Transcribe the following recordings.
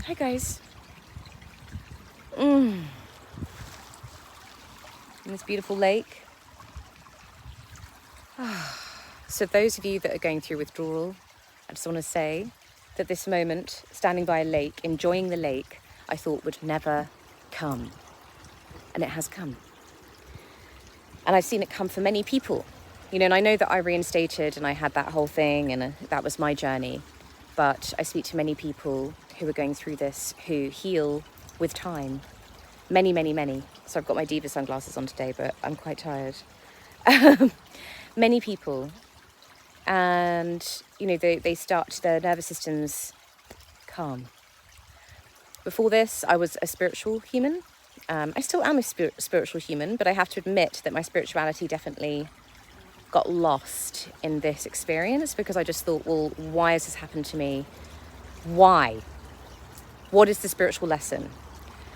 Hi guys. In this beautiful lake. So those of you that are going through withdrawal, I just want to say that this moment, standing by a lake, enjoying the lake, I thought would never come. And it has come. And I've seen it come for many people. You know, and I know that I reinstated and I had that whole thing and that was my journey. But I speak to many people who are going through this, who heal with time. Many, many, many. So I've got my Diva sunglasses on today, but I'm quite tired. Many people. And, you know, they start, their nervous systems calm. Before this, I was a spiritual human. I still am a spiritual human, but I have to admit that my spirituality definitely got lost in this experience because I just thought, well, why has this happened to me? Why? What is the spiritual lesson?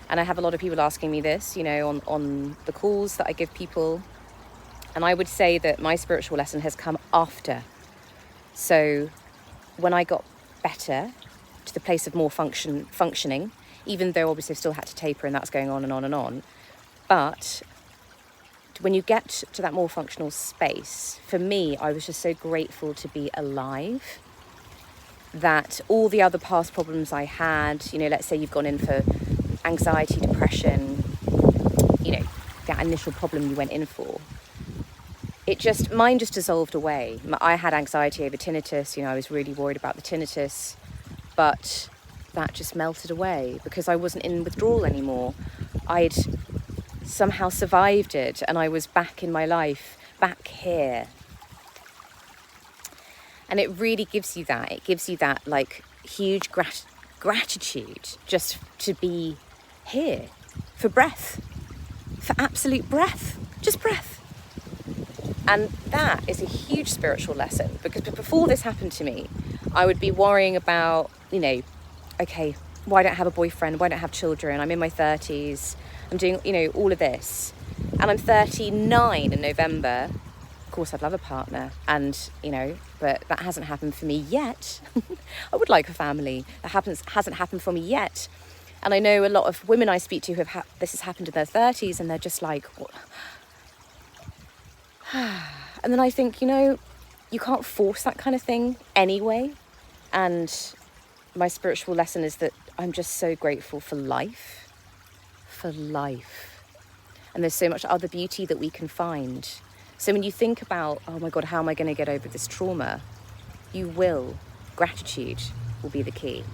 And I have a lot of people asking me this, you know, on the calls that I give people. And I would say that my spiritual lesson has come after. So when I got better to the place of more functioning, even though obviously I still had to taper and that's going on and on and on. But when you get to that more functional space, for me, I was just so grateful to be alive that all the other past problems I had, you know, let's say you've gone in for anxiety, depression, you know, that initial problem you went in for, mine just dissolved away. I had anxiety over tinnitus, you know, I was really worried about the tinnitus, but that just melted away because I wasn't in withdrawal anymore. I'd somehow survived it and I was back in my life, back here. And it really gives you that. It gives you that like huge gratitude just to be here for breath, for absolute breath, just breath. And that is a huge spiritual lesson because before this happened to me, I would be worrying about, you know, okay, why don't I have a boyfriend? Why don't I have children? I'm in my 30s. I'm doing, you know, all of this. And I'm 39 in November. Of course, I'd love a partner. And, you know, but that hasn't happened for me yet. I would like a family. That hasn't happened for me yet. And I know a lot of women I speak to who have this has happened in their 30s and they're just like, what? And then I think, you know, you can't force that kind of thing anyway. And my spiritual lesson is that I'm just so grateful for life. For life. And there's so much other beauty that we can find. So when you think about, oh my God, how am I going to get over this trauma? You will. Gratitude will be the key.